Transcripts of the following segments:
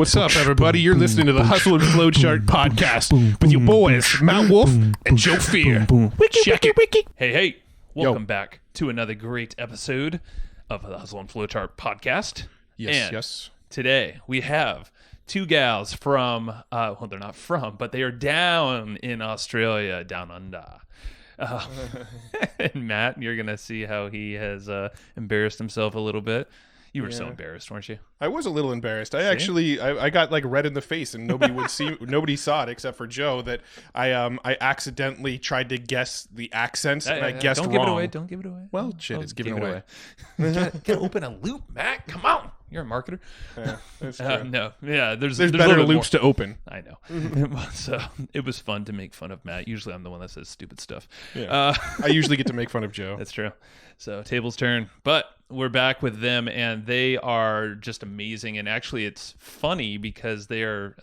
What's up, everybody? You're listening to the Hustle and Flow Chart podcast with your boys, Matt Wolf and Joe Fear. Check it. Hey, welcome back to another great episode of the Hustle and Flow Chart podcast. Yes. Today we have two gals from, well, they're not from, but they are down in Australia, down under. And Matt, you're going to see how he has embarrassed himself a little bit. You were so embarrassed, weren't you? I was a little embarrassed. I got like red in the face, and nobody saw it except for Joe. That I accidentally tried to guess the accents, and I guessed wrong. Don't give it away. Well, shit, it's giving away. Gotta open a loop, Matt. Come on, you're a marketer. Yeah, that's true. There's better loops to open. I know. It was fun to make fun of Matt. Usually, I'm the one that says stupid stuff. Yeah. I usually get to make fun of Joe. That's true. So tables turn, but we're back with them, and they are just amazing. And actually, it's funny because they're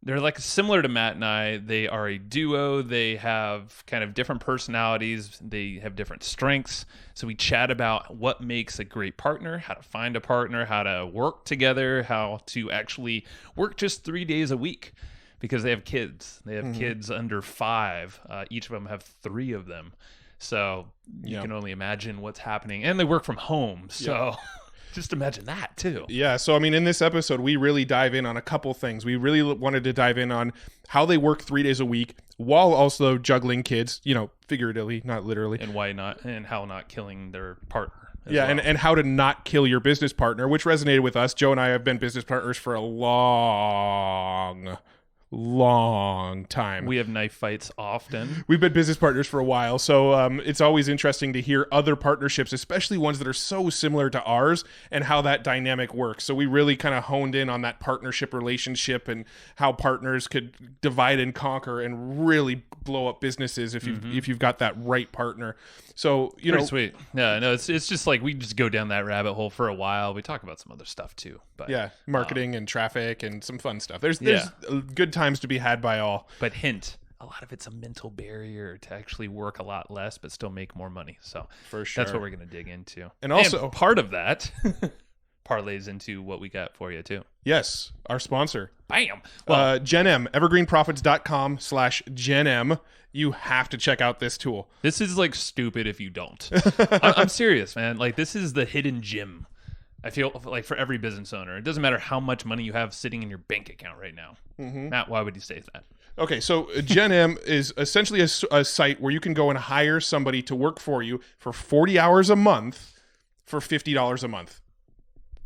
like similar to Matt and I. They are a duo. They have kind of different personalities. They have different strengths. So we chat about what makes a great partner, how to find a partner, how to work together, how to actually work just 3 days a week, because they have kids. They have kids under 5. Each of them have 3 of them. So you can only imagine what's happening. And they work from home. So just imagine that too. Yeah. So, I mean, in this episode, we really dive in on a couple things. We really wanted to dive in on how they work 3 days a week while also juggling kids, figuratively, not literally. And why not, and how not killing their partner. Yeah, well. and how to not kill your business partner, which resonated with us. Joe and I have been business partners for a long time. We have knife fights often. We've been business partners for a while, so it's always interesting to hear other partnerships, especially ones that are so similar to ours, and how that dynamic works. So we really kind of honed in on that partnership relationship and how partners could divide and conquer and really blow up businesses if you've got that right partner. So pretty sweet. Yeah, no, it's just like we just go down that rabbit hole for a while. We talk about some other stuff too, but marketing and traffic and some fun stuff. There's good times to be had by all. But hint, a lot of it's a mental barrier to actually work a lot less but still make more money. So for sure, that's what we're going to dig into. And also, and part of that parlays into what we got for you too. Yes, our sponsor. Bam. Well, Gen M, evergreenprofits.com/Gen M. You have to check out this tool. This is like stupid if you don't. I'm serious, man. Like, this is the hidden gem. I feel like for every business owner, it doesn't matter how much money you have sitting in your bank account right now. Matt, why would you say that? Okay, so Gen M is essentially a site where you can go and hire somebody to work for you for 40 hours a month for $50 a month.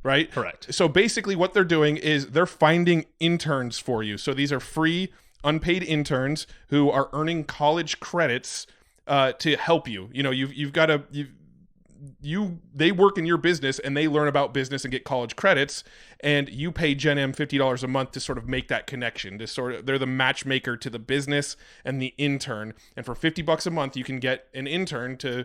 Right? Correct. So basically what they're doing is they're finding interns for you. So these are free, unpaid interns who are earning college credits to help you. They work in your business and they learn about business and get college credits, and you pay Gen M $50 a month to sort of make that connection. They're the matchmaker to the business and the intern. And for $50 a month, you can get an intern to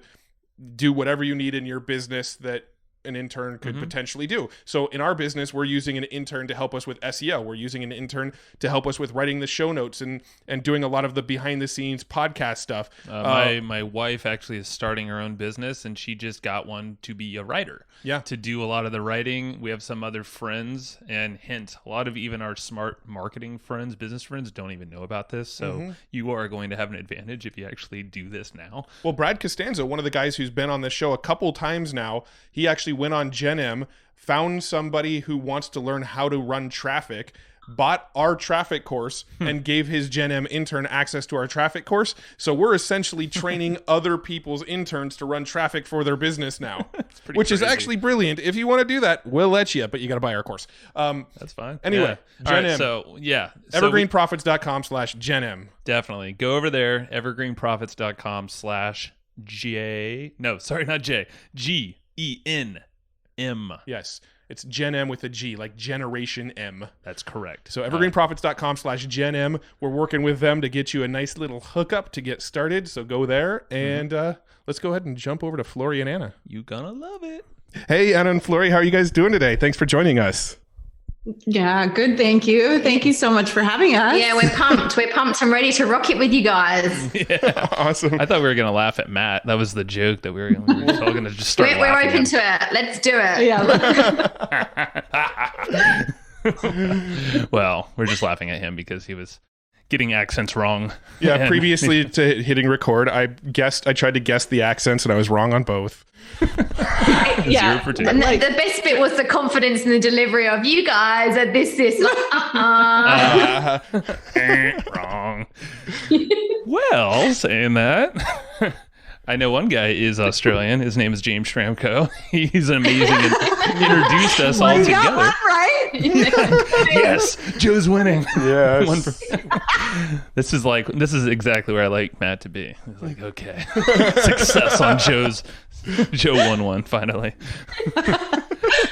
do whatever you need in your business that an intern could potentially do. So in our business, we're using an intern to help us with SEO. We're using an intern to help us with writing the show notes and doing a lot of the behind the scenes podcast stuff. My wife actually is starting her own business, and she just got one to be a writer. Yeah. To do a lot of the writing. We have some other friends, and hint, a lot of even our smart marketing friends, business friends, don't even know about this. So you are going to have an advantage if you actually do this now. Well, Brad Costanzo, one of the guys who's been on the show a couple times now, he actually went on Gen M, found somebody who wants to learn how to run traffic, bought our traffic course, and gave his Gen M intern access to our traffic course. So we're essentially training other people's interns to run traffic for their business now, which is actually brilliant. If you want to do that, we'll let you, but you got to buy our course. That's fine. Anyway, Gen M. Evergreenprofits.com/Gen M. Definitely. Go over there, evergreenprofits.com/GENM. Yes. It's Gen M with a G, like Generation M. That's correct. So evergreenprofits.com/Gen M. We're working with them to get you a nice little hookup to get started. So go there and let's go ahead and jump over to Flori and Anna. You gonna love it. Hey, Anna and Flori, how are you guys doing today? Thanks for joining us. Yeah, good. Thank you. Thank you so much for having us. Yeah, we're pumped. We're pumped. I'm ready to rock it with you guys. Yeah. Awesome. I thought we were going to laugh at Matt. That was the joke that we were going to just start We're open to it. Let's do it. Yeah. Well, we're just laughing at him because he was getting accents wrong. Yeah, And- previously to hitting record, I tried to guess the accents, and I was wrong on both. Zero for 2. And the best bit was the confidence in the delivery of you guys at this. Wrong. Well, saying that, I know one guy is Australian. His name is James Schramko. He's amazing and introduced us all You together. got one right. Yes, Joe's winning. Yes. One for- this is exactly where I like Matt to be. It's like, okay, success on Joe won one finally.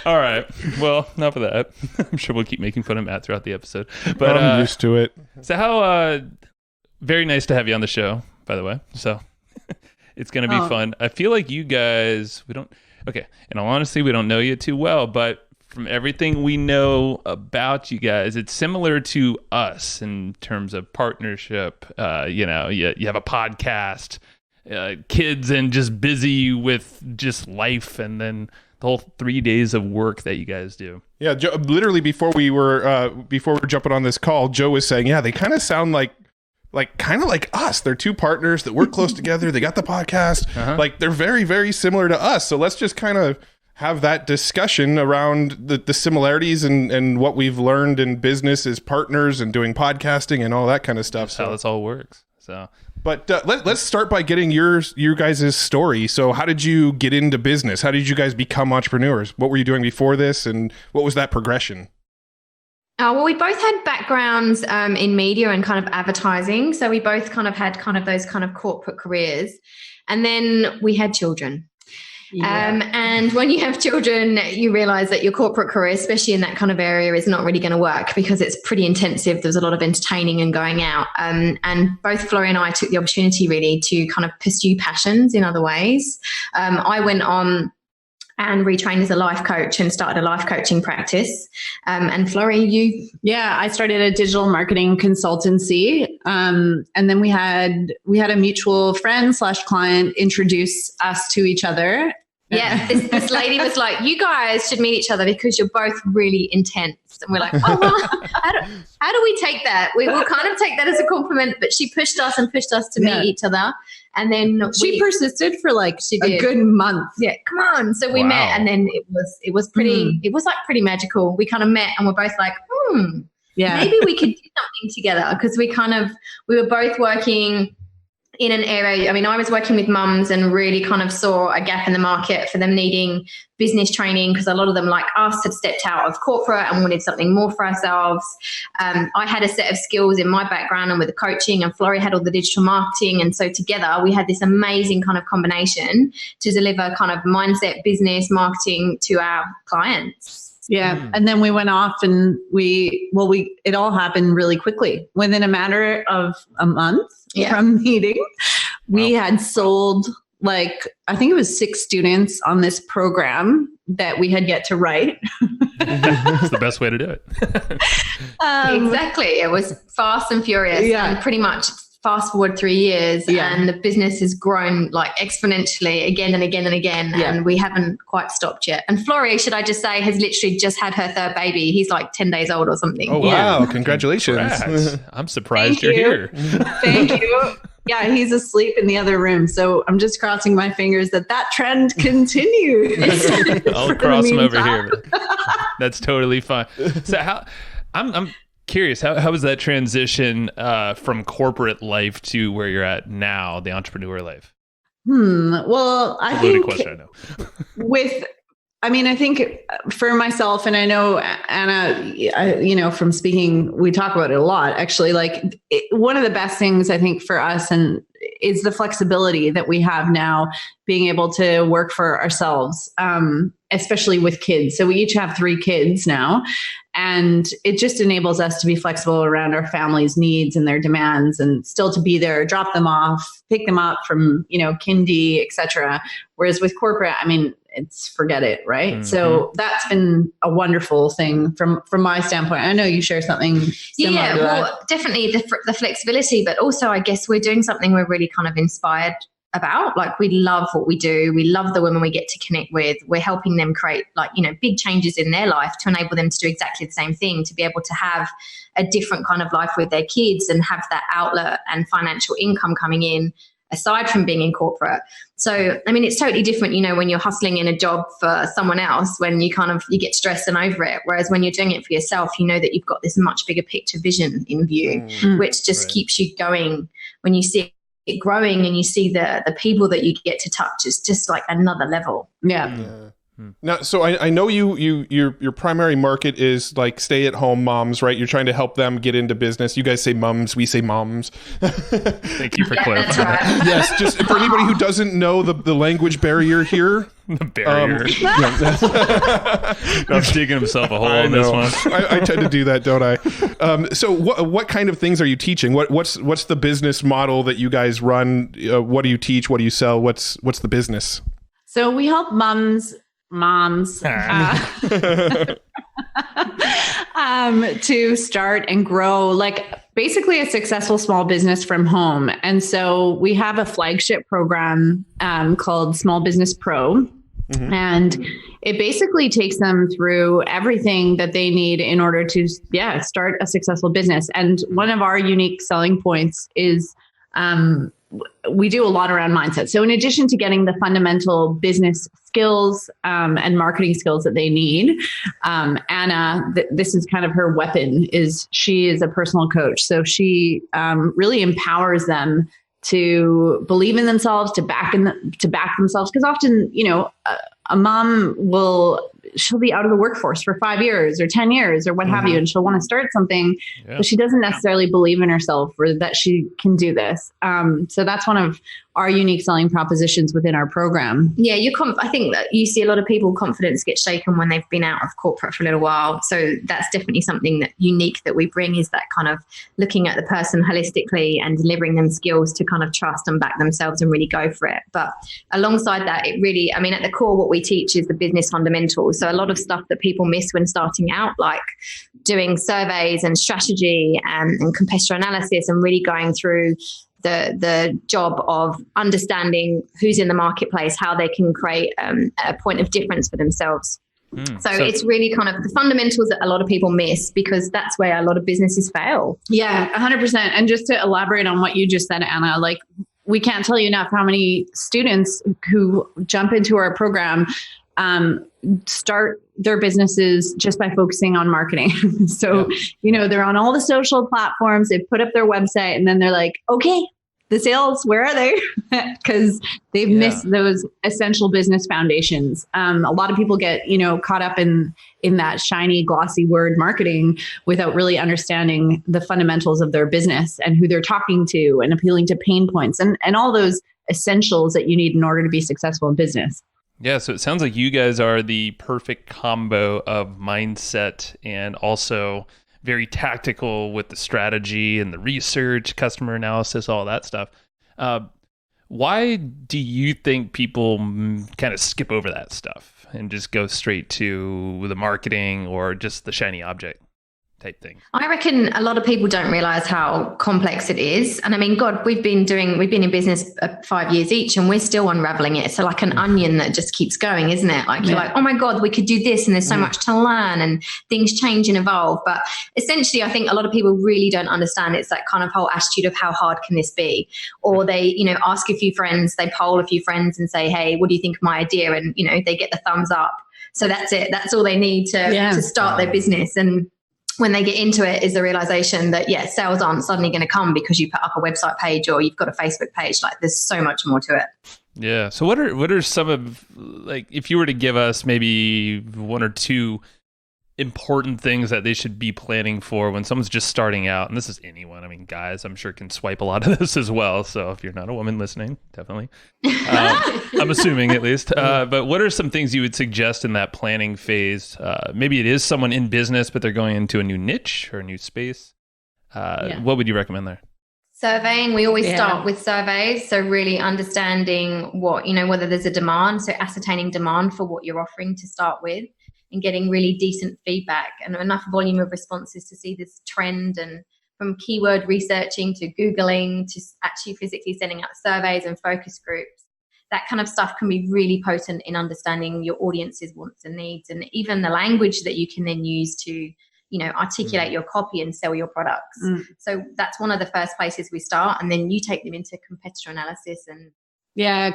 All right. Well, enough of that. I'm sure we'll keep making fun of Matt throughout the episode. But I'm used to it. so how very nice to have you on the show, by the way. So it's going to be fun. I feel like you guys, in all honesty, we don't know you too well, but from everything we know about you guys, it's similar to us in terms of partnership. You have a podcast, kids, and just busy with just life, and then the whole 3 days of work that you guys do. Yeah, Joe, literally before we were jumping on this call, Joe was saying, yeah, they kind of sound like us. They're two partners that work close together. They got the podcast. Like they're very, very similar to us. So let's just kind of have that discussion around the similarities and what we've learned in business as partners and doing podcasting and all that kind of stuff. That's how this all works. So, but let's start by getting your guys' story. So how did you get into business? How did you guys become entrepreneurs? What were you doing before this, and what was that progression? Well, we both had backgrounds in media and kind of advertising. So we both kind of had kind of those kind of corporate careers. And then we had children. Yeah. And when you have children, you realize that your corporate career, especially in that kind of area, is not really going to work because it's pretty intensive. There's a lot of entertaining and going out. And both Flori and I took the opportunity really to kind of pursue passions in other ways. I went on and retrained as a life coach and started a life coaching practice. And Flori, you? Yeah, I started a digital marketing consultancy. And then we had a mutual friend / client introduce us to each other. Yeah, this lady was like, you guys should meet each other because you're both really intense. And we're like, oh, well, how do we take that? We will kind of take that as a compliment, but she pushed us to meet each other. And then she persisted for like did. a good month. Yeah, come on. So we met, and then it was pretty, it was like pretty magical. We kind of met and we're both like, maybe we could do something together, because we were both working in an area. I mean, I was working with mums and really kind of saw a gap in the market for them needing business training, because a lot of them, like us, had stepped out of corporate and wanted something more for ourselves. I had a set of skills in my background and with the coaching, and Flori had all the digital marketing. And so together we had this amazing kind of combination to deliver kind of mindset, business, marketing to our clients. Yeah. And then we went off and it all happened really quickly. Within a matter of a month from meeting, we had sold I think it was 6 students on this program that we had yet to write. That's the best way to do it. Exactly. It was fast and furious. Yeah. And pretty much fast forward 3 years and the business has grown like exponentially again and again and again. Yeah. And we haven't quite stopped yet. And Flori, should I just say, has literally just had her 3rd baby. He's like 10 days old or something. Oh, wow. Yeah. Congratulations. Congrats. I'm surprised you're here. Thank you. Yeah, he's asleep in the other room. So I'm just crossing my fingers that trend continues. I'll cross him over here. That's totally fine. So I'm curious, how was that transition from corporate life to where you're at now, the entrepreneur life? Well, I think question, I know. I think for myself, and I know Anna, from speaking, we talk about it a lot, actually. One of the best things I think for us is the flexibility that we have now, being able to work for ourselves, especially with kids. So we each have 3 kids now, and it just enables us to be flexible around our family's needs and their demands, and still to be there, drop them off, pick them up from, kindy, etc. Whereas with corporate, it's forget it, right? Mm-hmm. So that's been a wonderful thing from my standpoint. I know you share something similar to that. Definitely the flexibility, but also I guess we're doing something we're really kind of inspired about. Like, we love what we do. We love the women we get to connect with. We're helping them create, like, you know, big changes in their life to enable them to do exactly the same thing, to be able to have a different kind of life with their kids and have that outlet and financial income coming in aside from being in corporate. So, I mean, it's totally different, you know, when you're hustling in a job for someone else, when you get stressed and over it. Whereas when you're doing it for yourself, you know that you've got this much bigger picture vision in view, which just keeps you going. When you see it growing and you see the people that you get to touch, is just like another level. Yeah. Now, so I know your primary market is like stay-at-home moms, right? You're trying to help them get into business. You guys say mums, we say moms. Thank you for clarifying. That's right. Yes, just for anybody who doesn't know the language barrier here. The barrier. He's digging himself a hole in this one. I tend to do that, don't I? So what kind of things are you teaching? What's the business model that you guys run? What do you teach? What do you sell? What's the business? So we help moms to start and grow, like, basically a successful small business from home. And so we have a flagship program called Small Business Pro. And it basically takes them through everything that they need in order to start a successful business. And one of our unique selling points is we do a lot around mindset. So in addition to getting the fundamental business skills and marketing skills that they need, Anna, this is kind of her weapon, she is a personal coach. So she really empowers them to believe in themselves, to back themselves. Because often, you know, a mom she'll be out of the workforce for 5 years or 10 years or what have you, and she'll want to start something, but she doesn't necessarily believe in herself or that she can do this. So that's one of our unique selling propositions within our program. Yeah, I think that you see a lot of people, confidence get shaken when they've been out of corporate for a little while. So that's definitely something that unique that we bring, is that kind of looking at the person holistically and delivering them skills to kind of trust and back themselves and really go for it. But alongside that, it really, I mean, at the core, what we teach is the business fundamentals. So a lot of stuff that people miss when starting out, like doing surveys and strategy and competitor analysis, and really going through the job of understanding who's in the marketplace, how they can create a point of difference for themselves. So it's really kind of the fundamentals that a lot of people miss, because that's where a lot of businesses fail. Yeah, 100%. And just to elaborate on what you just said, Anna, like, we can't tell you enough how many students who jump into our program start their businesses just by focusing on marketing. So, you know, they're on all the social platforms, they put up their website, and then they're like, okay, the sales, where are they? Because they've missed those essential business foundations. A lot of people get, you know, caught up in that shiny, glossy word marketing without really understanding the fundamentals of their business and who they're talking to and appealing to pain points and all those essentials that you need in order to be successful in business. Yeah, so it sounds like you guys are the perfect combo of mindset and also very tactical with the strategy and the research, customer analysis, all that stuff. Why do you think people kind of skip over that stuff and just go straight to the marketing or just the shiny object type thing? I reckon a lot of people don't realize how complex it is. And I mean, God, we've been in business 5 years each, and we're still unraveling it. So like an onion that just keeps going, isn't it? Like you're like, oh my God, we could do this, and there's so much to learn, and things change and evolve. But essentially, I think a lot of people really don't understand. It's that kind of whole attitude of how hard can this be? Or they, you know, ask a few friends, they poll a few friends and say, hey, what do you think of my idea? And, you know, they get the thumbs up. So that's it. That's all they need to start their business. And when they get into it is the realization that, sales aren't suddenly going to come because you put up a website page or you've got a Facebook page. Like, there's so much more to it. Yeah. So what are some of, like, if you were to give us maybe one or two important things that they should be planning for when someone's just starting out? And this is anyone. I mean, guys, I'm sure can swipe a lot of this as well. So if you're not a woman listening, definitely. I'm assuming at least. But what are some things you would suggest in that planning phase? Maybe it is someone in business, but they're going into a new niche or a new space. What would you recommend there? Surveying. We always start with surveys. So really understanding what, you know, whether there's a demand. So ascertaining demand for what you're offering to start with, and getting really decent feedback and enough volume of responses to see this trend and from keyword researching to Googling to actually physically sending out surveys and focus groups. That kind of stuff can be really potent in understanding your audience's wants and needs, and even the language that you can then use to, articulate your copy and sell your products. So that's one of the first places we start, and then you take them into competitor analysis and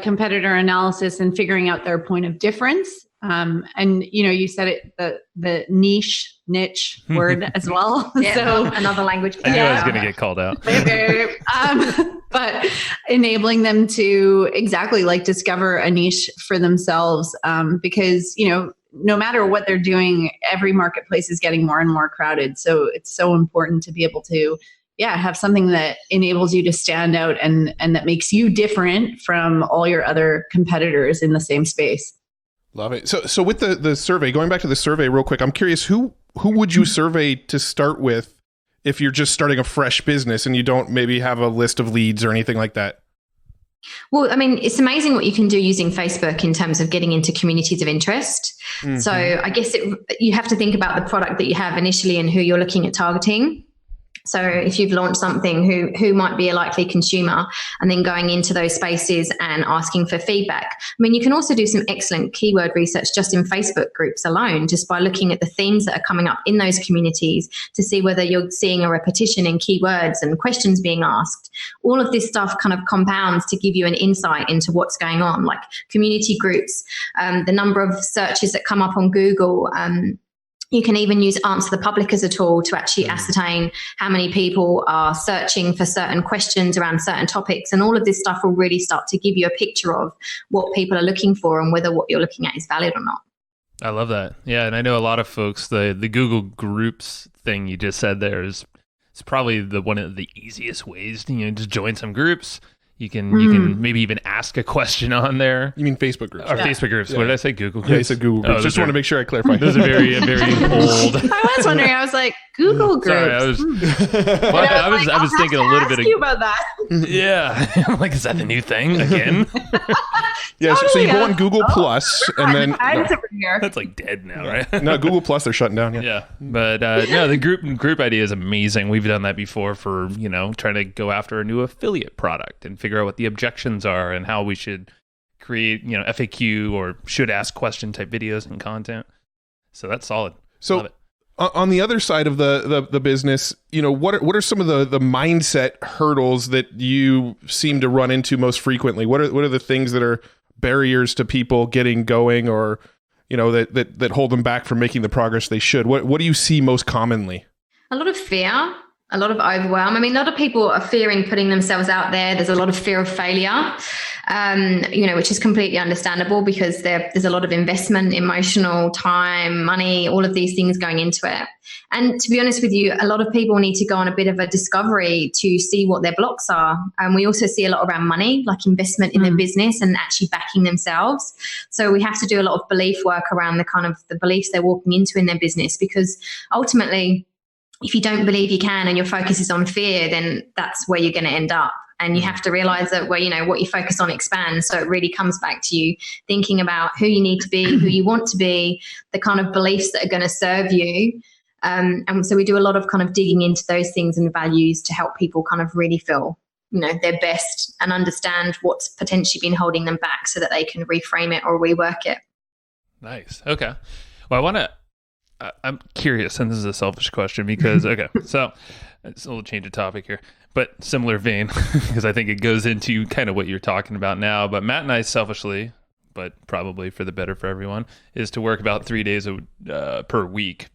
competitor analysis and figuring out their point of difference. And you said it, the niche word as well. Yeah, so another language. I knew I was going to get called out. But enabling them to exactly discover a niche for themselves, because no matter what they're doing, every marketplace is getting more and more crowded. So it's so important to be able to have something that enables you to stand out and that makes you different from all your other competitors in the same space. Love it. So with the survey, going back to the survey real quick, I'm curious, who would you survey to start with if you're just starting a fresh business and you don't maybe have a list of leads or anything like that? Well, I mean, it's amazing what you can do using Facebook in terms of getting into communities of interest. Mm-hmm. So I guess you have to think about the product that you have initially and who you're looking at targeting. So if you've launched something, who might be a likely consumer, and then going into those spaces and asking for feedback. I mean, you can also do some excellent keyword research just in Facebook groups alone, just by looking at the themes that are coming up in those communities to see whether you're seeing a repetition in keywords and questions being asked. All of this stuff kind of compounds to give you an insight into what's going on, like community groups, the number of searches that come up on Google. You can even use Answer the Public as a tool to actually ascertain how many people are searching for certain questions around certain topics. And all of this stuff will really start to give you a picture of what people are looking for and whether what you're looking at is valid or not. I love that. Yeah, and I know a lot of folks, the Google Groups thing you just said there is probably one of the easiest ways to just join some groups. You can maybe even ask a question on there. You mean Facebook groups? Or Facebook groups. Yeah. What did I say? Google groups? Yeah, I said Google groups. Just want to make sure I clarify. Those are very old. I was wondering. I was like, Google groups. Sorry, I was thinking a little bit of you about that. Yeah. I'm like, is that the new thing again? Yeah. So you go on Google Plus, and then that's like dead now, right? No, Google Plus, they're shutting down. Yeah. But no, the group idea is amazing. We've done that before for trying to go after a new affiliate product and figure out what the objections are and how we should create FAQ or should ask question type videos and content. So that's solid. So Love it. On the other side of the business, what are some of the mindset hurdles that you seem to run into most frequently? What are the things that are barriers to people getting going, or that hold them back from making the progress they should? What do you see most commonly? A lot of fear. A lot of overwhelm. I mean, a lot of people are fearing putting themselves out there. There's a lot of fear of failure, which is completely understandable because there's a lot of investment, emotional time, money, all of these things going into it. And to be honest with you, a lot of people need to go on a bit of a discovery to see what their blocks are. And we also see a lot around money, like investment in their business and actually backing themselves. So we have to do a lot of belief work around the kind of the beliefs they're walking into in their business, because ultimately, if you don't believe you can and your focus is on fear, then that's where you're going to end up. And you have to realize that what you focus on expands. So it really comes back to you thinking about who you need to be, who you want to be, the kind of beliefs that are going to serve you. And so we do a lot of kind of digging into those things and values to help people kind of really feel, their best and understand what's potentially been holding them back so that they can reframe it or rework it. Nice. Okay. Well, I'm curious, and this is a selfish question because, so it's a little change of topic here, but similar vein, because I think it goes into kind of what you're talking about now. But Matt and I selfishly, but probably for the better for everyone, is to work about 3 days per week,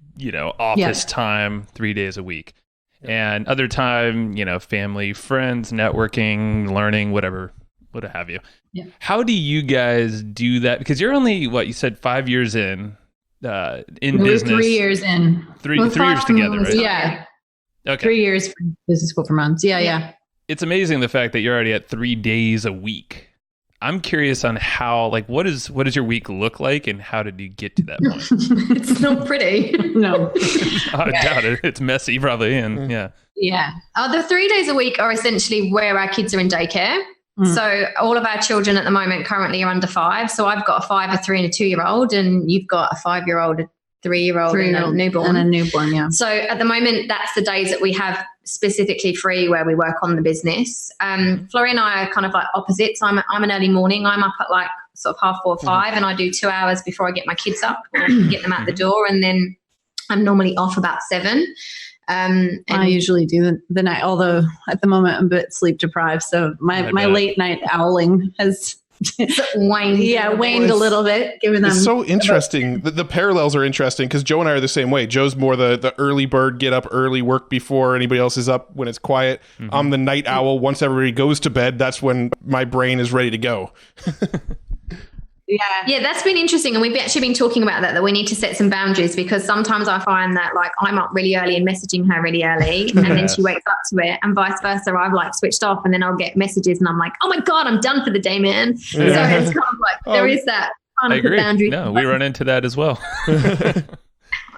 office time, 3 days a week. And other time, family, friends, networking, learning, whatever, what have you. Yeah. How do you guys do that? Because you're only, you said 5 years in business. 3 years in. Three years together, right? Yeah. Okay. 3 years for business school for months. Yeah. It's amazing the fact that you're already at 3 days a week. I'm curious on how, what does your week look like, and how did you get to that point? It's not pretty. No. I doubt it. It's messy probably. And Yeah. The 3 days a week are essentially where our kids are in daycare. So all of our children at the moment currently are under 5. So I've got a 5, a 3 and a 2-year-old, and you've got a 5-year-old, a 3-year-old and a newborn. Yeah. So at the moment, that's the days that we have specifically free where we work on the business. Flori and I are kind of like opposites. I'm an early morning. I'm up at like sort of 4:30, 5, and I do 2 hours before I get my kids up and get them out the door. And then I'm normally off about 7. And I usually do the night, although at the moment I'm a bit sleep deprived. So my late night owling has waned a little bit. Given them, it's so interesting. The parallels are interesting because Joe and I are the same way. Joe's more the early bird, get up early, work before anybody else is up when it's quiet. I'm the night owl. Once everybody goes to bed, that's when my brain is ready to go. Yeah, that's been interesting. And we've actually been talking about that we need to set some boundaries, because sometimes I find that like I'm up really early and messaging her really early and then she wakes up to it, and vice versa. I've like switched off and then I'll get messages and I'm like, oh my God, I'm done for the day, man. Yeah. So it's kind of like there is that kind of boundary. No, we run into that as well.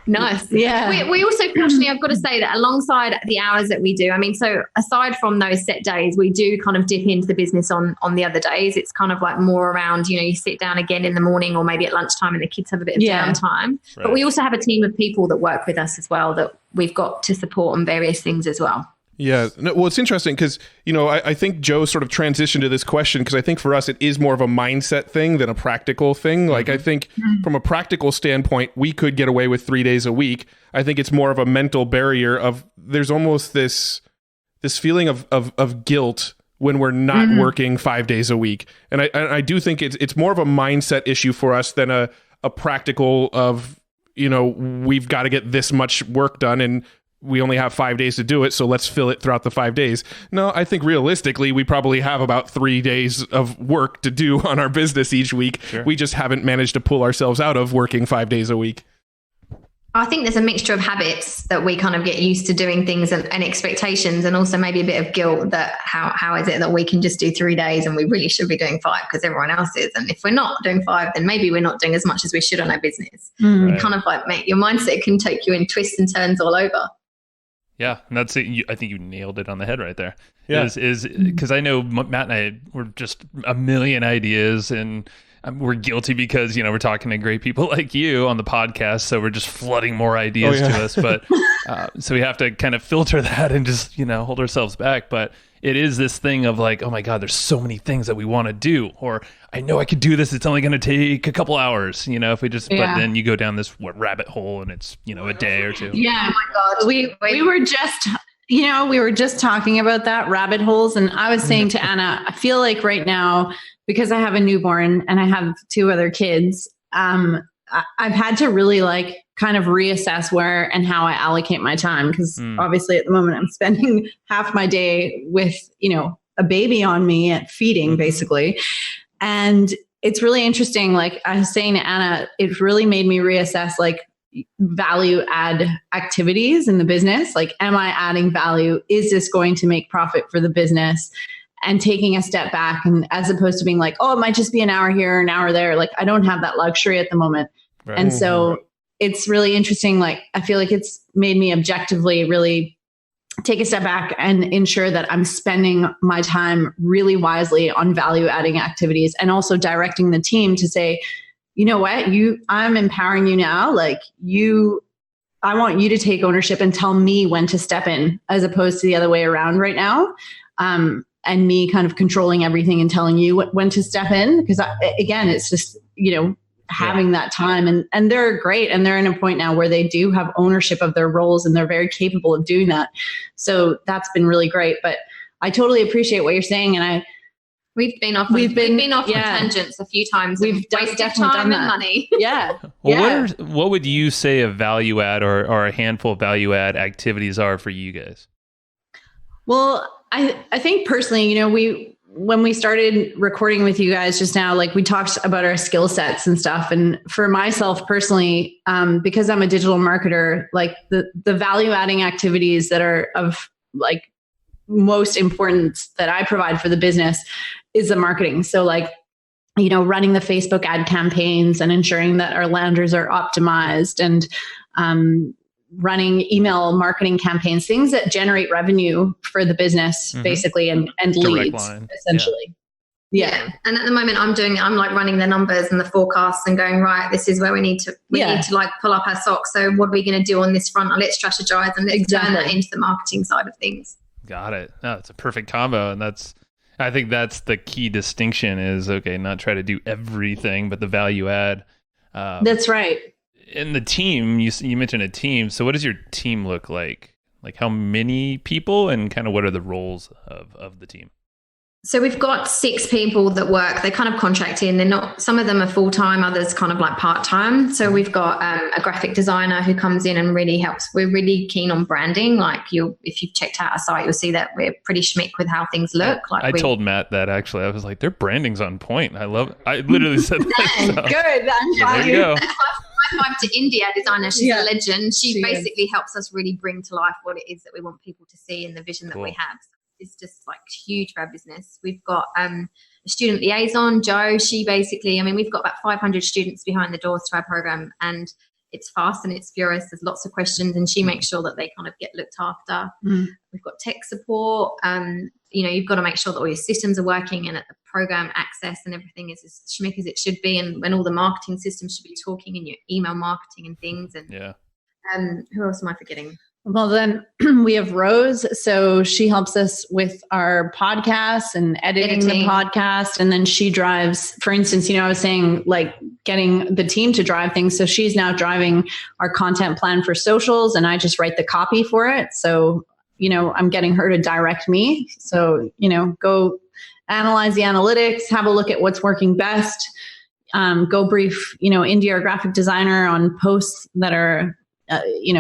Nice. Yeah. We also, fortunately, I've got to say that alongside the hours that we do, I mean, so aside from those set days, we do kind of dip into the business on the other days. It's kind of like more around, you sit down again in the morning or maybe at lunchtime and the kids have a bit of downtime. Right. But we also have a team of people that work with us as well that we've got to support on various things as well. Yeah. No, well, it's interesting because, I think Joe sort of transitioned to this question because I think for us, it is more of a mindset thing than a practical thing. Like, I think from a practical standpoint, we could get away with 3 days a week. I think it's more of a mental barrier of there's almost this feeling of guilt when we're not working 5 days a week. And I do think it's more of a mindset issue for us than a practical of, we've got to get this much work done and we only have 5 days to do it, so let's fill it throughout the 5 days. No, I think realistically, we probably have about 3 days of work to do on our business each week. Sure. We just haven't managed to pull ourselves out of working 5 days a week. I think there's a mixture of habits that we kind of get used to doing things and expectations, and also maybe a bit of guilt that how is it that we can just do 3 days and we really should be doing 5 because everyone else is. And if we're not doing 5, then maybe we're not doing as much as we should on our business. It kind of like your mindset can take you in twists and turns all over. Yeah, and that's it. I think you nailed it on the head right there. Yeah. Is because I know Matt and I were just a million ideas, and we're guilty because we're talking to great people like you on the podcast, so we're just flooding more ideas to us. But so we have to kind of filter that and just hold ourselves back. But it is this thing of like, oh my God, there's so many things that we want to do, or I know I could do this. It's only going to take a couple hours, if we just, but then you go down this rabbit hole and it's, a day or two. Yeah. Oh my God. We were just, we were just talking about that, rabbit holes. And I was saying to Anna, I feel like right now, because I have a newborn and I have 2 other kids, I've had to really kind of reassess where and how I allocate my time. Because obviously at the moment I'm spending half my day with, a baby on me at feeding basically. And it's really interesting. Like I was saying to Anna, it really made me reassess value add activities in the business. Like, am I adding value? Is this going to make profit for the business? And taking a step back, and as opposed to being like, oh, it might just be an hour here, an hour there. Like I don't have that luxury at the moment. Right. And so it's really interesting. Like, I feel like it's made me objectively really take a step back and ensure that I'm spending my time really wisely on value adding activities, and also directing the team to say, you know what, I'm empowering you now. Like I want you to take ownership and tell me when to step in, as opposed to the other way around right now. And me kind of controlling everything and telling you when to step in. Because again, it's just, having that time, and they're great. And they're in a point now where they do have ownership of their roles and they're very capable of doing that. So that's been really great. But I totally appreciate what you're saying. And we've been off on tangents a few times. We've wasted time done and money. Yeah. Well, what would you say a value add or a handful of value add activities are for you guys? Well, I think personally, when we started recording with you guys just now, we talked about our skill sets and stuff. And for myself personally, because I'm a digital marketer, the value adding activities that are of most importance that I provide for the business is the marketing. So running the Facebook ad campaigns and ensuring that our landers are optimized, and running email marketing campaigns, things that generate revenue for the business basically, and leads essentially. Yeah. And at the moment I'm like running the numbers and the forecasts and going, right, this is where we need to like pull up our socks. So what are we going to do on this front? Let's strategize and let's turn that into the marketing side of things. Got it. No, it's a perfect combo. And I think that's the key distinction is, okay, not try to do everything, but the value add. That's right. In the team, you mentioned a team. So what does your team look like? Like how many people and kind of what are the roles of the team? So we've got 6 people that work. They kind of contract in. They're not. Some of them are full time. Others kind of like part time. So we've got a graphic designer who comes in and really helps. We're really keen on branding. Like if you've checked out our site, you'll see that we're pretty schmick with how things look. I told Matt that actually. I was like, their branding's on point. I love it. I literally said that. So. Good. There you go. High five to India designer. She's a legend. She basically helps us really bring to life what it is that we want people to see and the vision that we have. Is just like huge for our business. We've got a student liaison, Jo. She basically, we've got about 500 students behind the doors to our program, and it's fast and it's furious. There's lots of questions, and she makes sure that they kind of get looked after. We've got tech support. You've got to make sure that all your systems are working and that the program access and everything is as schmick as it should be, and when all the marketing systems should be talking and your email marketing and things. And who else am I forgetting? Well, then we have Rose. So she helps us with our podcasts and editing the podcast. And then she drives, for instance, I was saying like getting the team to drive things. So she's now driving our content plan for socials and I just write the copy for it. So, I'm getting her to direct me. So, go analyze the analytics, have a look at what's working best, go brief, India, our graphic designer, on posts that are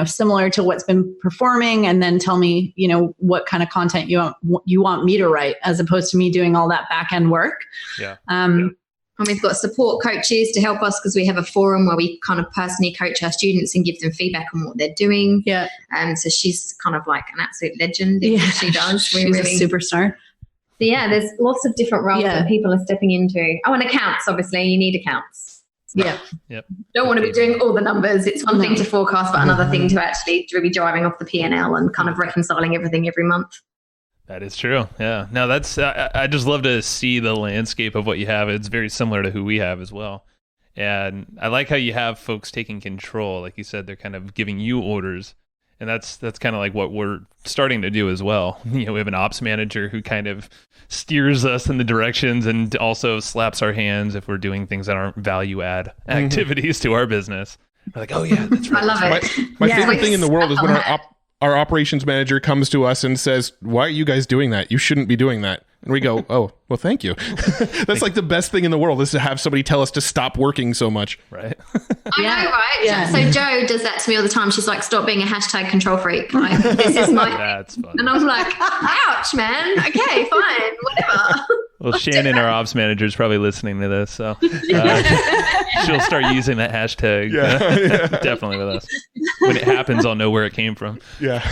similar to what's been performing, and then tell me, what kind of content you want me to write, as opposed to me doing all that back end work. And we've got support coaches to help us because we have a forum where we kind of personally coach our students and give them feedback on what they're doing. And so she's kind of like an absolute legend. She does. She's a superstar. So there's lots of different roles that people are stepping into. Oh, and accounts, obviously, you need accounts. Don't want to be doing all the numbers. It's one thing to forecast, but another thing to actually be driving off the P&L and kind of reconciling everything every month. That is true. Yeah. No, that's, I just love to see the landscape of what you have. It's very similar to who we have as well. And I like how you have folks taking control. Like you said, they're kind of giving you orders. And that's kind of like what we're starting to do as well. We have an ops manager who kind of steers us in the directions and also slaps our hands if we're doing things that aren't value add activities to our business. We're like, oh yeah, that's right. I love it. My favorite thing in the world is when our operations manager comes to us and says, why are you guys doing that? You shouldn't be doing that. And we go, oh, well, thank you. That's like the best thing in the world is to have somebody tell us to stop working so much. Right. I know, right? Yeah. So Jo does that to me all the time. She's like, stop being a hashtag control freak. Like, this is my... That's funny. And I'm like, ouch, man. Okay, fine, whatever. Well, Shannon, our ops manager, is probably listening to this, so she'll start using that hashtag definitely with us. When it happens, I'll know where it came from. Yeah.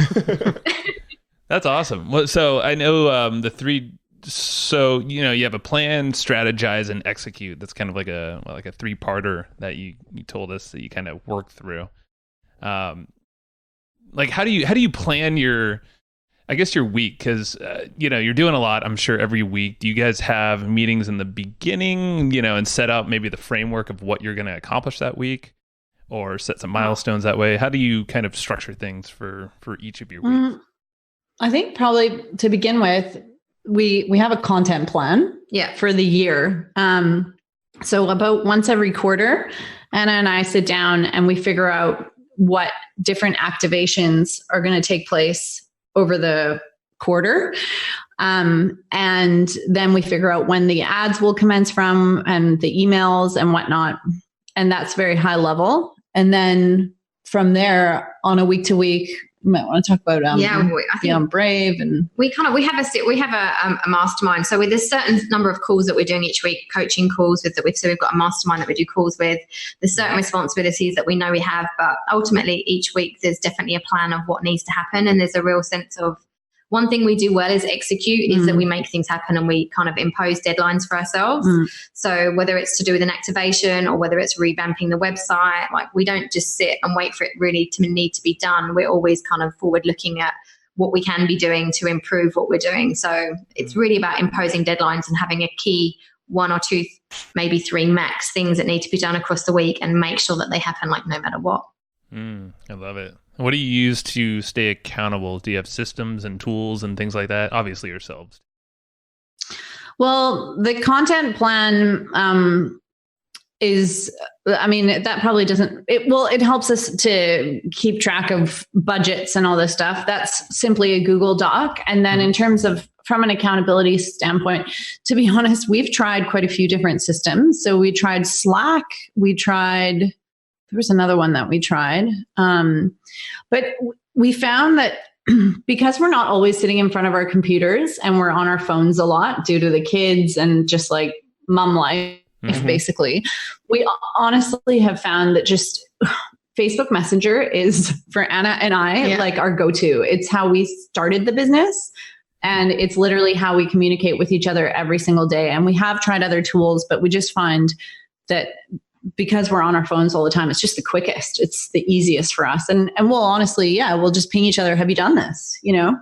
That's awesome. Well, so I know the three... So, you have a plan, strategize, and execute. That's kind of like a 3-parter that you told us that you kind of work through. Like how do you plan your week? Because, you're doing a lot, I'm sure, every week. Do you guys have meetings in the beginning, and set out maybe the framework of what you're going to accomplish that week, or set some milestones that way? How do you kind of structure things for each of your weeks? I think probably to begin with, we have a content plan for the year. So about once every quarter, Anna and I sit down and we figure out what different activations are going to take place over the quarter. And then we figure out when the ads will commence from and the emails and whatnot. And that's very high level. And then from there on a week to week, you might want to talk about I think Brave, and we have a mastermind. So with a certain number of calls that we're doing each week, coaching calls so we've got a mastermind that we do calls with. There's certain responsibilities that we know we have, but ultimately each week there's definitely a plan of what needs to happen, and there's a real sense of one thing we do well is execute, is that we make things happen and we kind of impose deadlines for ourselves. So whether it's to do with an activation or whether it's revamping the website, like we don't just sit and wait for it really to need to be done. We're always kind of forward looking at what we can be doing to improve what we're doing. So it's really about imposing deadlines and having a key 1 or 2, maybe 3 max things that need to be done across the week, and make sure that they happen like no matter what. I love it. What do you use to stay accountable? Do you have systems and tools and things like that? Obviously yourselves. Well, the content plan that probably it helps us to keep track of budgets and all this stuff. That's simply a Google Doc. And then in terms of from an accountability standpoint, to be honest, we've tried quite a few different systems. So we tried Slack, there was another one that we tried. But we found that because we're not always sitting in front of our computers and we're on our phones a lot due to the kids and just like mom life, basically, we honestly have found that just Facebook Messenger is for Anna and I like our go-to. It's how we started the business. And it's literally how we communicate with each other every single day. And we have tried other tools, but we just find that because we're on our phones all the time, it's just the quickest. It's the easiest for us. And we'll honestly, we'll just ping each other. Have you done this? Yeah,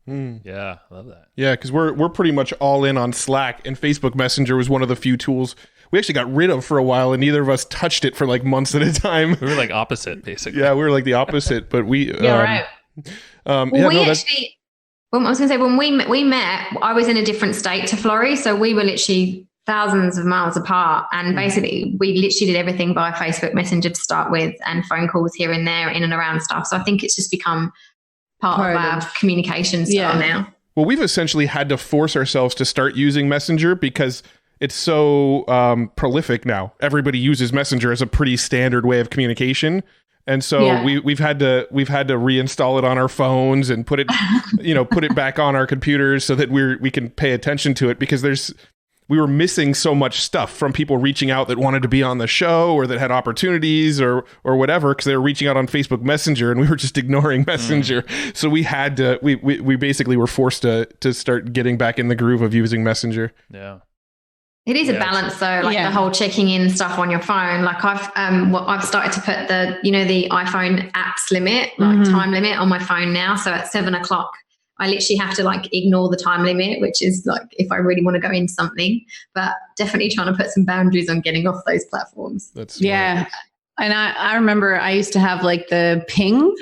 I love that. Yeah, because we're pretty much all in on Slack, and Facebook Messenger was one of the few tools we actually got rid of for a while, and neither of us touched it for like months at a time. We were like opposite, basically. Yeah, we were like the opposite, but we... right. Well, I was going to say, when we met, I was in a different state to Flori, so we were literally thousands of miles apart, and basically we literally did everything by Facebook Messenger to start with, and phone calls here and there, in and around stuff. So I think it's just become part of our communication style now. Well, we've essentially had to force ourselves to start using Messenger because it's so prolific now. Everybody uses Messenger as a pretty standard way of communication. And so we've had to reinstall it on our phones and put it back on our computers so that we can pay attention to it, because we were missing so much stuff from people reaching out that wanted to be on the show or that had opportunities or whatever, because they were reaching out on Facebook Messenger and we were just ignoring Messenger. So we had to we basically were forced to start getting back in the groove of using Messenger. Yeah. It is a balance though, like the whole checking in stuff on your phone. Like I've started to put the iPhone apps limit, like time limit on my phone now. So at 7:00, I literally have to like ignore the time limit, which is like if I really want to go into something, but definitely trying to put some boundaries on getting off those platforms. That's smart. And I remember I used to have like the ping,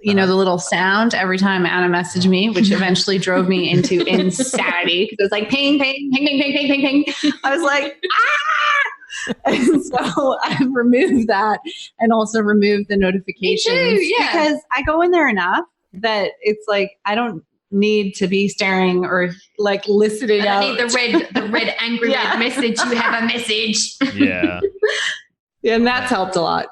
the little sound every time Anna messaged me, which eventually drove me into insanity because it was like ping, ping, ping, ping, ping, ping, ping, ping. I was like, ah! And so I've removed that and also removed the notifications. Me too, because I go in there enough that it's like I don't need to be staring or like listening out. I need the red angry red message. You have a message. Yeah. And that's helped a lot.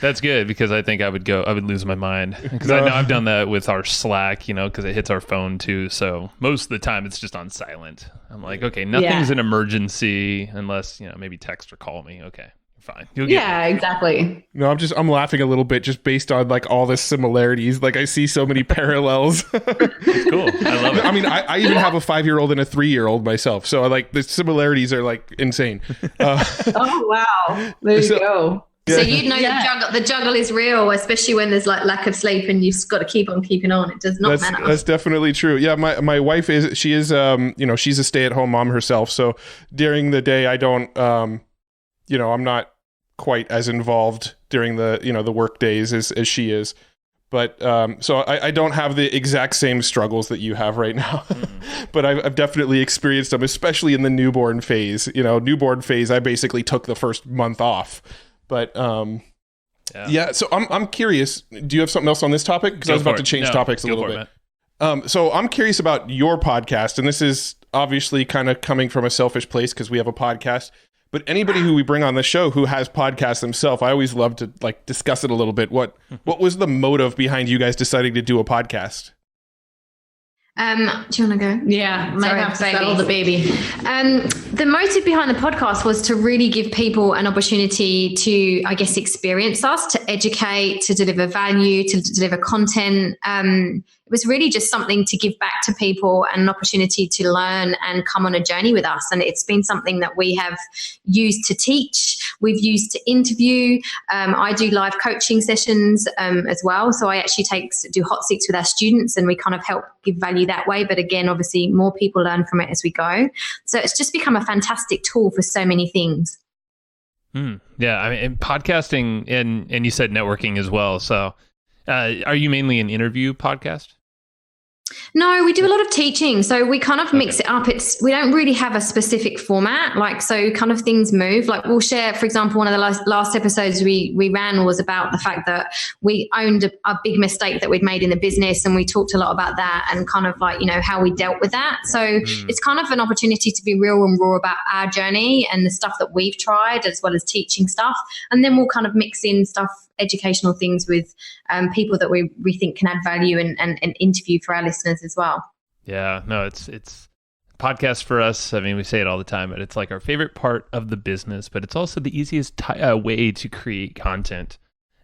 That's good, because I think I would lose my mind, because I know I've done that with our Slack, because it hits our phone too. So most of the time it's just on silent. I'm like, okay, nothing's an emergency unless, maybe text or call me. Okay, fine. You'll get it. Exactly. No, I'm laughing a little bit just based on like all the similarities. Like I see so many parallels. It's cool. I love it. I mean, I even have a 5-year-old and a 3-year-old myself. So like the similarities are like insane. Oh, wow. There you go. So the juggle is real, especially when there's like lack of sleep and you've got to keep on keeping on. It does not matter. That's definitely true. Yeah, my wife is she's a stay-at-home mom herself. So during the day I don't I'm not quite as involved during the the work days as she is, but so I don't have the exact same struggles that you have right now. But I've definitely experienced them, especially in the newborn phase. Newborn phase, I basically took the first month off. But so I'm curious. Do you have something else on this topic? Because I was about to change topics a little bit. So I'm curious about your podcast, and this is obviously kind of coming from a selfish place because we have a podcast. But anybody who we bring on the show who has podcasts themselves, I always love to like discuss it a little bit. What was the motive behind you guys deciding to do a podcast? Do you want to go? Yeah, might have to settle the baby. The motive behind the podcast was to really give people an opportunity to, I guess, experience us, to educate, to deliver value, to deliver content. It was really just something to give back to people and an opportunity to learn and come on a journey with us. And it's been something that we have used to teach. We've used to interview. I do live coaching sessions as well. So I actually do hot seats with our students, and we kind of help give value that way. But again, obviously more people learn from it as we go. So it's just become a fantastic tool for so many things. Yeah, I mean, and podcasting and you said networking as well. So are you mainly an interview podcast? No, we do a lot of teaching. So we kind of mix it up. We don't really have a specific format. So kind of things move. Like we'll share, for example, one of the last episodes we ran was about the fact that we owned a big mistake that we'd made in the business. And we talked a lot about that and kind of how we dealt with that. So it's kind of an opportunity to be real and raw about our journey and the stuff that we've tried, as well as teaching stuff. And then we'll kind of mix in stuff, educational things with people that we think can add value and interview for our listeners as well. Yeah, no, it's podcasts for us. I mean, we say it all the time, but it's like our favorite part of the business, but it's also the easiest way to create content.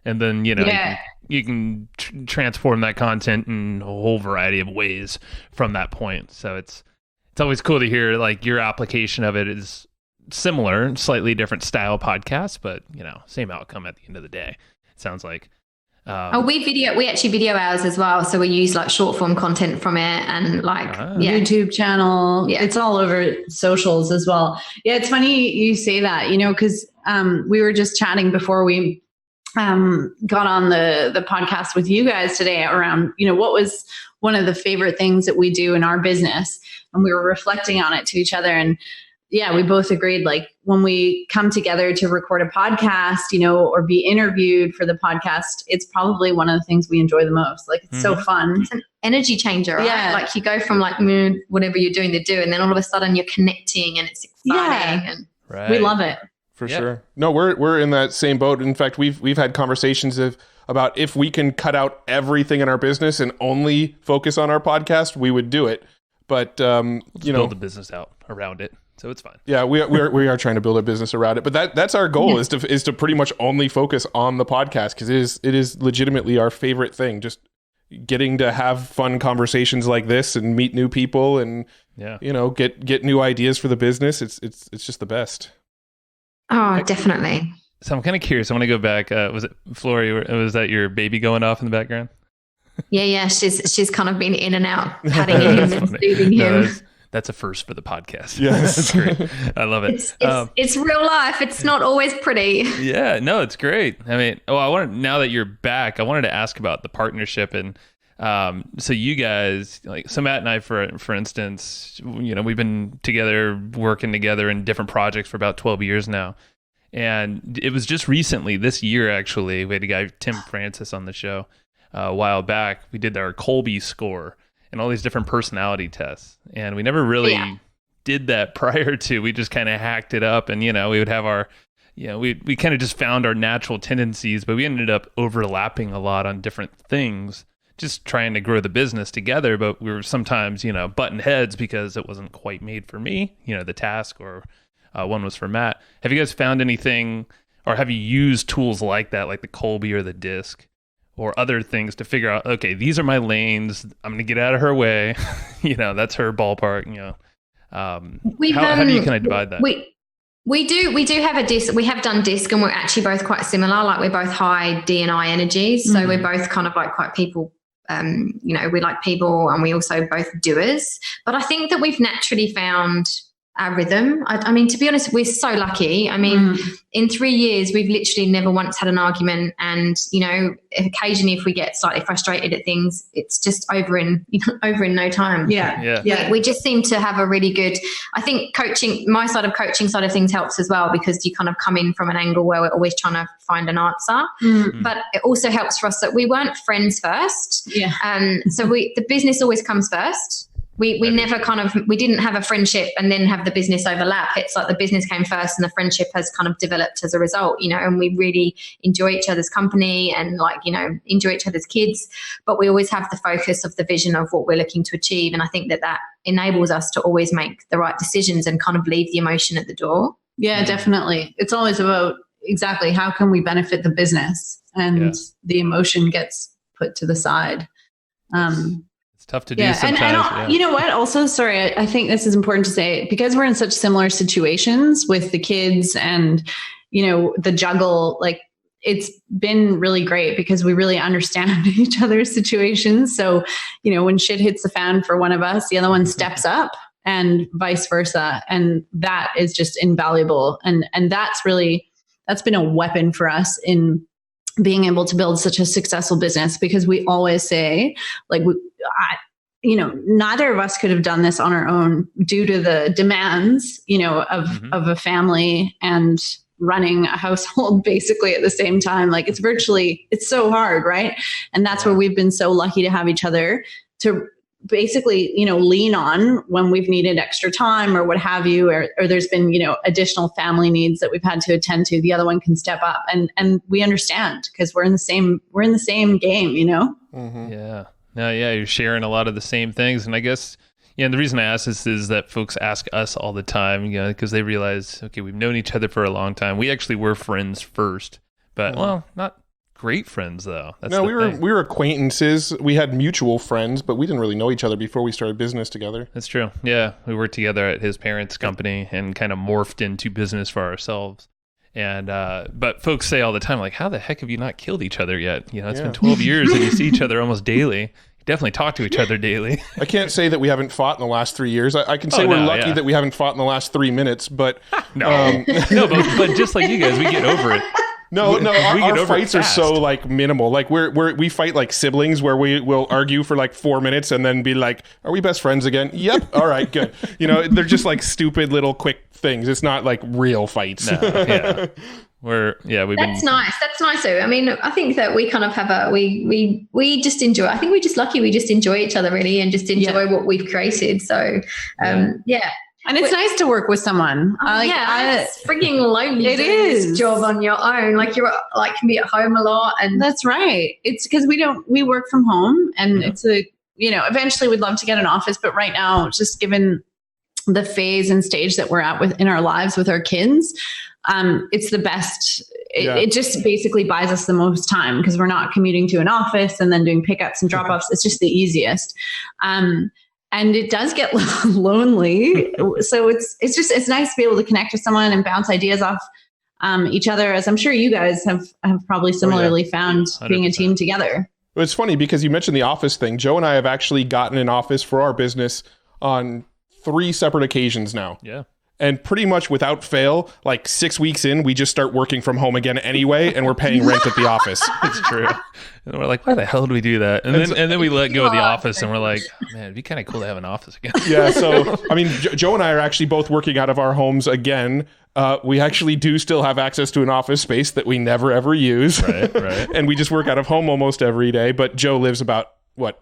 And then, you can transform that content in a whole variety of ways from that point. So it's always cool to hear like your application of it is similar, slightly different style podcast, but same outcome at the end of the day. It sounds like. We actually video ours as well. So we use like short form content from it and YouTube channel. Yeah. It's all over socials as well. Yeah. It's funny you say that, because we were just chatting before we got on the podcast with you guys today around, what was one of the favorite things that we do in our business. And we were reflecting on it to each other. And yeah, we both agreed, like when we come together to record a podcast, or be interviewed for the podcast, it's probably one of the things we enjoy the most. Like it's so fun. It's an energy changer, right? Yeah. Like you go from like whatever you're doing to do, and then all of a sudden you're connecting and it's exciting. Yeah. And right. We love it. For sure. No, we're in that same boat. In fact, we've had conversations about if we can cut out everything in our business and only focus on our podcast, we would do it. But build the business out around it. So it's fine. Yeah, we are trying to build a business around it, but that's our goal is to pretty much only focus on the podcast, because it is legitimately our favorite thing. Just getting to have fun conversations like this and meet new people and get new ideas for the business. It's just the best. Oh, definitely. So I'm kind of curious. I want to go back. Was it Flori? Was that your baby going off in the background? Yeah. She's kind of been in and out, patting him and soothing him. No, that's a first for the podcast. Yes. That's great. I love it. It's real life. It's not always pretty. Yeah, no, it's great. I mean, now that you're back, I wanted to ask about the partnership. And so you guys, so Matt and I, for instance, we've been together, working together in different projects for about 12 years now. And it was just recently, this year, actually, we had a guy, Tim Francis, on the show a while back. We did our Colby score and all these different personality tests. And we never really did that prior to. We just kind of hacked it up, and, we would have our, we kind of just found our natural tendencies, but we ended up overlapping a lot on different things, just trying to grow the business together. But we were sometimes, button heads because it wasn't quite made for me, the task, or one was for Matt. Have you guys found anything, or have you used tools like that, like the Colby or the DISC? Or other things to figure out, okay, these are my lanes. I'm going to get out of her way. That's her ballpark. How do you kind of divide that? We do have a DISC. We have done DISC, and we're actually both quite similar. Like we're both high D and I energies. So we're both kind of like quite people, we like people, and we also both doers. But I think that we've naturally found our rhythm. I mean, to be honest, we're so lucky. I mean, in 3 years, we've literally never once had an argument. And, occasionally if we get slightly frustrated at things, it's just over in no time. Yeah. We just seem to have a really good, I think my side of things helps as well, because you kind of come in from an angle where we're always trying to find an answer. But it also helps for us that we weren't friends first. Yeah. So the business always comes first. We never we didn't have a friendship and then have the business overlap. It's like the business came first and the friendship has kind of developed as a result, and we really enjoy each other's company and enjoy each other's kids, but we always have the focus of the vision of what we're looking to achieve. And I think that enables us to always make the right decisions and kind of leave the emotion at the door. Yeah, definitely. It's always about exactly how can we benefit the business, and the emotion gets put to the side. tough to do sometimes. And you know what? Also, sorry, I think this is important to say, because we're in such similar situations with the kids and, the juggle, like it's been really great because we really understand each other's situations. So, when shit hits the fan for one of us, the other one steps up and vice versa. And that is just invaluable. And that's been a weapon for us in being able to build such a successful business, because we always say, like, neither of us could have done this on our own due to the demands, of a family and running a household basically at the same time. Like it's so hard. Right. And that's where we've been so lucky to have each other to basically, lean on when we've needed extra time or what have you, or there's been, additional family needs that we've had to attend to. The other one can step up and we understand because we're in the same game, Mm-hmm. Yeah. No, yeah. You're sharing a lot of the same things. And I guess, the reason I ask this is that folks ask us all the time, because they realize, okay, we've known each other for a long time. We actually were friends first, but well, not great friends though. We were acquaintances. We had mutual friends, but we didn't really know each other before we started business together. That's true. Yeah, we worked together at his parents' company and kind of morphed into business for ourselves. And but folks say all the time, like, how the heck have you not killed each other yet? It's been 12 years and you see each other almost daily. You definitely talk to each other daily. I can't say that we haven't fought in the last 3 years. I can say we're lucky that we haven't fought in the last 3 minutes, but no, but just like you guys, we get over it. No, our fights are so like minimal. Like we fight like siblings where we will argue for like 4 minutes and then be like, are we best friends again? Yep. All right, good. They're just like stupid little quick things. It's not like real fights. No, yeah. That's nice. That's nice though. I mean, I think that we kind of have we just enjoy. I think we're just lucky. We just enjoy each other really and just enjoy what we've created. So, yeah. And it's nice to work with someone. It's freaking lonely. It is this job on your own. Like you're like can be at home a lot, and that's right. It's because we work from home, and it's eventually we'd love to get an office, but right now, just given the phase and stage that we're at in our lives with our kids, it's the best. It just basically buys us the most time because we're not commuting to an office and then doing pickups and drop offs. It's just the easiest. And it does get lonely. So it's nice to be able to connect with someone and bounce ideas off each other, as I'm sure you guys have probably similarly found 100%. Being a team together. It's funny because you mentioned the office thing. Joe and I have actually gotten an office for our business on 3 separate occasions now. Yeah. And pretty much without fail, like 6 weeks in, we just start working from home again anyway, and we're paying rent at the office. It's true. And we're like, why the hell did we do that? And then we let go of the office, and we're like, oh, man, it'd be kind of cool to have an office again. Yeah, so, I mean, Joe and I are actually both working out of our homes again. We actually do still have access to an office space that we never, ever use. Right. And we just work out of home almost every day. But Joe lives about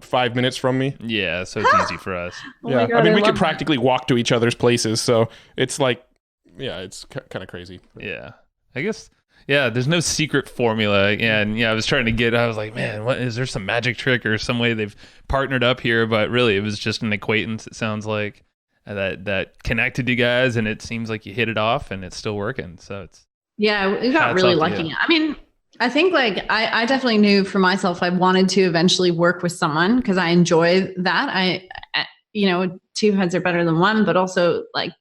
5 minutes from me? Yeah, so it's easy for us. Yeah, God, I mean, we could practically walk to each other's places, so it's like, it's kind of crazy. Yeah, I guess, there's no secret formula, and I was like, man, what is there some magic trick or some way they've partnered up here? But really, it was just an acquaintance, it sounds like, that connected you guys, and it seems like you hit it off, and it's still working, so it's... Yeah, we got really lucky. I mean... I think I definitely knew for myself, I wanted to eventually work with someone because I enjoy that. Two heads are better than one, but also like,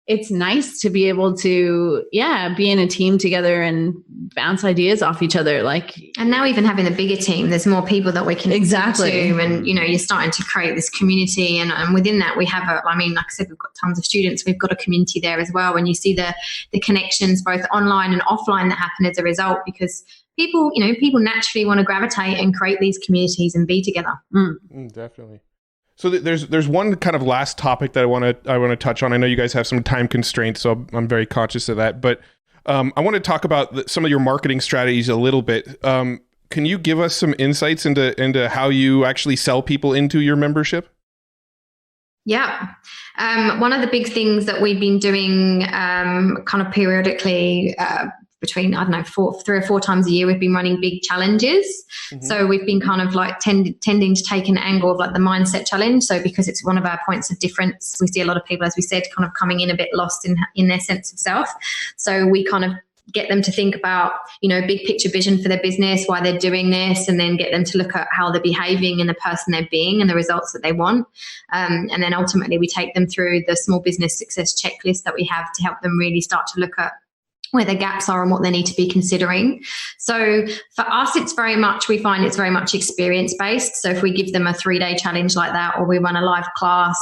it's nice to be able to, be in a team together and bounce ideas off each other. Like, and now even having a bigger team, there's more people that we can exactly to, and you're starting to create this community, and within that we have like I said, we've got tons of students. We've got a community there as well. When you see the connections both online and offline that happen as a result, because people naturally want to gravitate and create these communities and be together. Definitely. So there's one kind of last topic that I want to touch on. I know you guys have some time constraints, so I'm very conscious of that. But I want to talk about some of your marketing strategies a little bit. Can you give us some insights into how you actually sell people into your membership? Yeah. One of the big things that we've been doing kind of periodically between, 3 or 4 times a year, we've been running big challenges. Mm-hmm. So we've been kind of like tending to take an angle of like the mindset challenge. So because it's one of our points of difference, we see a lot of people, as we said, kind of coming in a bit lost in their sense of self. So we kind of get them to think about, big picture vision for their business, why they're doing this, and then get them to look at how they're behaving and the person they're being and the results that they want. And then ultimately we take them through the small business success checklist that we have to help them really start to look at where the gaps are and what they need to be considering. So for us, we find it's very much experience based. So if we give them a 3-day challenge like that, or we run a live class,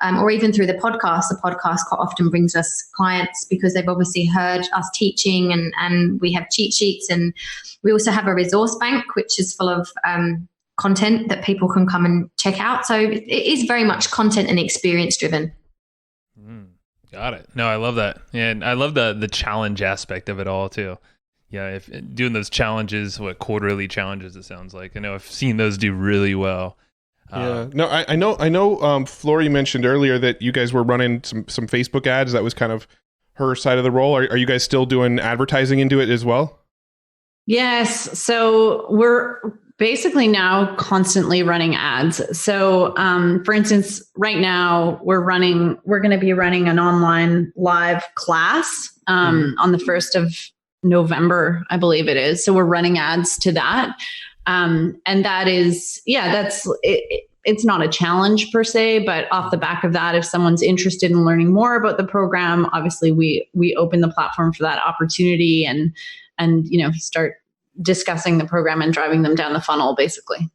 or even through the podcast quite often brings us clients because they've obviously heard us teaching, and we have cheat sheets, and we also have a resource bank, which is full of content that people can come and check out. So it is very much content and experience driven. Got it. No, I love that. And I love the challenge aspect of it all too. Yeah, if doing those challenges, quarterly challenges, it sounds like. I know I've seen those do really well. Yeah. No, I know Flori mentioned earlier that you guys were running some Facebook ads. That was kind of her side of the role. Are you guys still doing advertising into it as well? Yes. So we're basically now constantly running ads. So, for instance, right now we're going to be running an online live class on the 1st of November, I believe it is. So we're running ads to that. And that is, that's it. It's not a challenge per se, but off the back of that, if someone's interested in learning more about the program, obviously we open the platform for that opportunity and start discussing the program and driving them down the funnel, basically.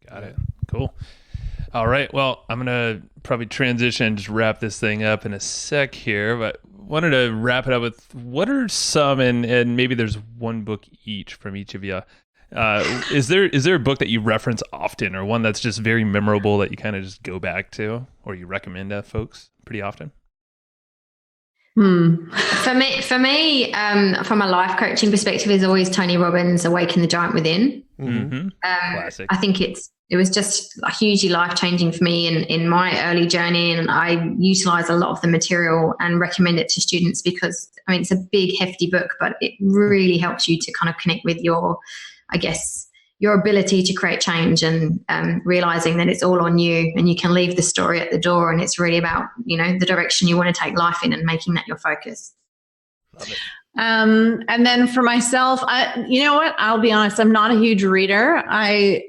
Got it. Cool. All right. Well, I'm going to probably transition, just wrap this thing up in a sec here, but wanted to wrap it up with what are some, and maybe there's one book each from each of you. Is there a book that you reference often, or one that's just very memorable that you kind of just go back to, or you recommend to folks pretty often? For me, from a life coaching perspective, is always Tony Robbins' Awaken the Giant Within. Mm-hmm. Classic. I think it was just hugely life-changing for me in my early journey, and I utilize a lot of the material and recommend it to students because, it's a big, hefty book, but it really helps you to kind of connect with your ability to create change, and realizing that it's all on you and you can leave the story at the door, and it's really about, the direction you want to take life in and making that your focus. Love it. And then for myself, you know what? I'll be honest. I'm not a huge reader. I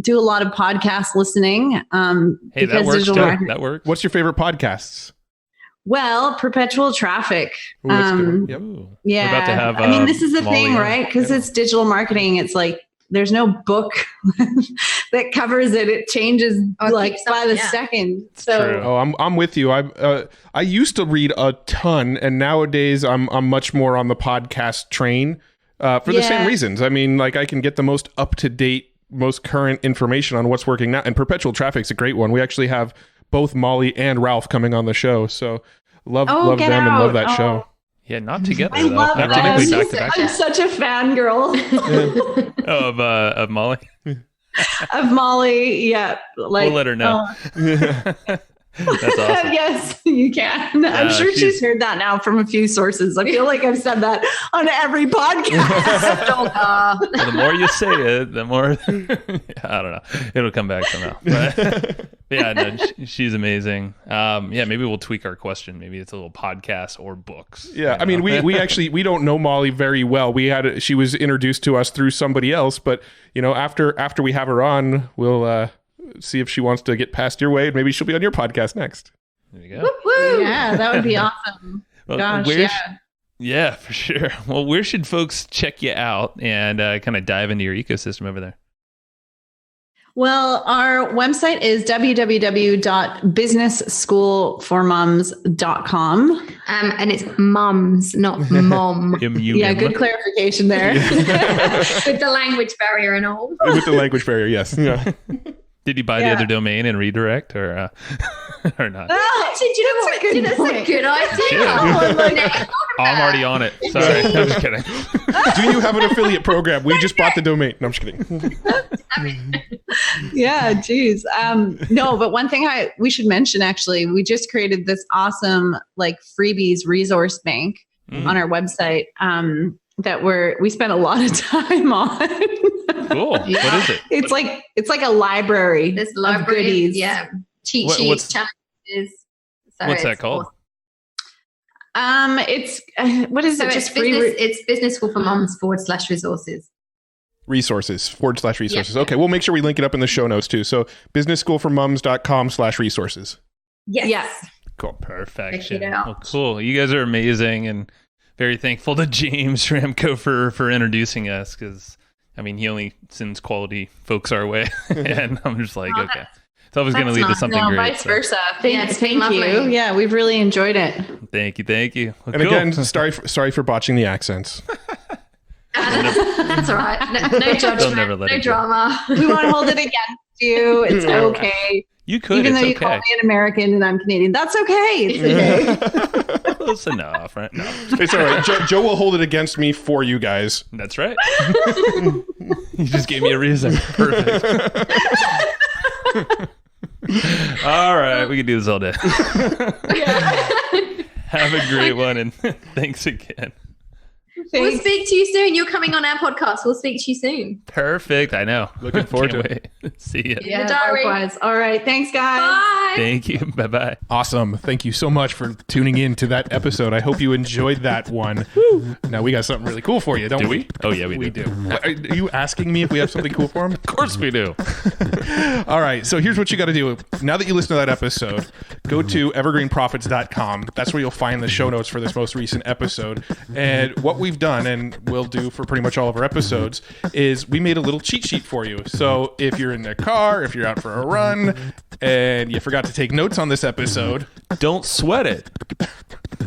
do a lot of podcast listening. Hey, that works too. That works. What's your favorite podcasts? Well, Perpetual Traffic. Ooh, that's a good one. Yep. Yeah. We're about to have, this is the Molly thing, right? Because it's digital marketing. It's like, there's no book that covers it. It changes by the second. So, true. Oh, I'm with you. I used to read a ton, and nowadays I'm much more on the podcast train for the same reasons. I can get the most up to date, most current information on what's working now. And Perpetual Traffic's a great one. We actually have both Molly and Ralph coming on the show, so love them and love that show. Yeah, not together. I love Not technically back to back. I'm such a fangirl. Of Molly. Of Molly, yeah. We'll let her know. That's awesome. Yes, you can. I'm sure she's heard that now from a few sources. I feel like I've said that on every podcast. The more you say it, the more I don't know. It'll come back somehow. But, no, she's amazing. Maybe we'll tweak our question. Maybe it's a little podcast or books. Yeah, we actually don't know Molly very well. She was introduced to us through somebody else, but after we have her on, we'll see if she wants to get past your way. Maybe she'll be on your podcast next. There you go. Woo-woo. Yeah, that would be awesome. Well, gosh, yeah, for sure. Well, where should folks check you out and kind of dive into your ecosystem over there? Well, our website is www.businessschoolformoms.com. And it's mums, not mom. Yeah, good clarification there. With the language barrier and all. With the language barrier, yes. Yeah. Did you buy the other domain and redirect or not? Actually, that's a good idea. I'm already on it. Sorry. I'm just kidding. Do you have an affiliate program? We just bought the domain. No, I'm just kidding. Yeah, geez. No, but one thing we should mention, actually, we just created this awesome freebies resource bank on our website that we spent a lot of time on. Cool. Yeah. What is it? It's like a library. This library of goodies. Yeah. Cheat sheets, challenges. What's that called? It's what is so it? It's Just business. It's Business School for Moms /resources. Resources. Okay, we'll make sure we link it up in the show notes too. So businessschoolformoms.com/resources. Yes. Cool. Perfection. Check it out. Well, cool. You guys are amazing, and very thankful to James Schramko for introducing us, because I mean, he only sends quality folks our way, and I'm just like, okay, it's always going to lead to something great. Vice versa. Thank you. lovely. Yeah, we've really enjoyed it. Thank you. Well, And again, sorry for botching the accents. That's all right. No judgment. No drama. We won't hold it against you. It's okay. You could, even though it's you okay. call me an American and I'm Canadian. That's okay. It's okay. Close enough, right? No. It's all right. Joe will hold it against me for you guys. That's right. You just gave me a reason. Perfect. All right, we can do this all day. Have a great one, and thanks again. We'll speak to you soon. You're coming on our podcast. We'll speak to you soon. Perfect. I know. Looking forward to it. See you. Yeah, likewise. All right. Thanks, guys. Bye. Thank you. Bye-bye. Awesome. Thank you so much for tuning in to that episode. I hope you enjoyed that one. Now we got something really cool for you, don't we? Oh, yeah, we We do. do. Are you asking me if we have something cool for him? Of course we do. All right. So here's what you got to do. Now that you listen to that episode, go to evergreenprofits.com. That's where you'll find the show notes for this most recent episode. And what we've done, and we'll do for pretty much all of our episodes, is we made a little cheat sheet for you. So if you're in the car, if you're out for a run, and you forgot to take notes on this episode, Don't sweat it.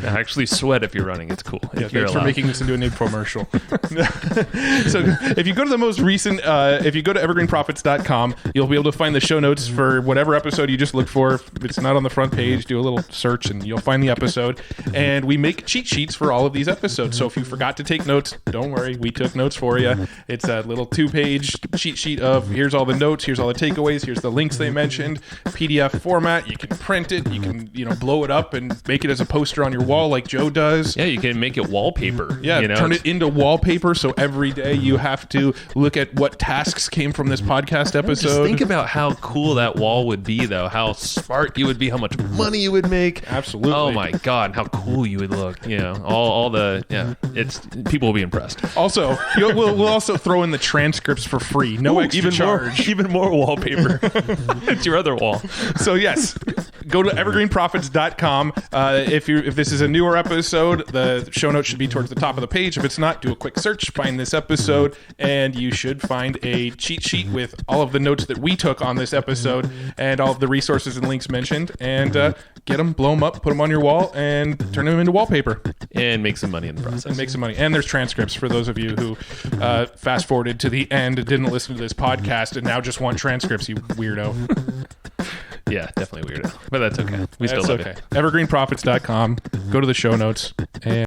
Actually, sweat if you're running. It's cool. yeah, If you're thanks for allowed. making this into a new commercial. So if you go to the most recent, if you go to evergreenprofits.com, you'll be able to find the show notes for whatever episode you just looked for. If it's not on the front page, do a little search and you'll find the episode. And we make cheat sheets for all of these episodes. So if you forgot to take notes, don't worry. We took notes for you. It's a little 2-page cheat sheet of here's all the notes, here's all the takeaways, here's the links they mentioned, PDF format. You can print it. You can, blow it up and make it as a poster on your wall like Joe does. Yeah, you can make it wallpaper. Yeah, turn it's- it into wallpaper so every day you have to look at what tasks came from this podcast episode. Just think about how cool that wall would be, though. How smart you would be, how much money you would make. Absolutely. Oh my God, how cool you would look. All the, it's, people will be impressed. Also, we'll also throw in the transcripts for free. No extra charge. Even more wallpaper. It's your other wall. So yes, go to evergreenprofits.com. If this is a newer episode, the show notes should be towards the top of the page. If it's not, do a quick search, find this episode, and you should find a cheat sheet with all of the notes that we took on this episode and all of the resources and links mentioned, and get them, blow them up, put them on your wall, and turn them into wallpaper. And make some money in the process. And make some money. And there's transcripts for those of you who fast forwarded to the end, didn't listen to this podcast, and now just want transcripts, you weirdo. Yeah, definitely weirdo. But that's okay. We still love Evergreenprofits.com. Go to the show notes. And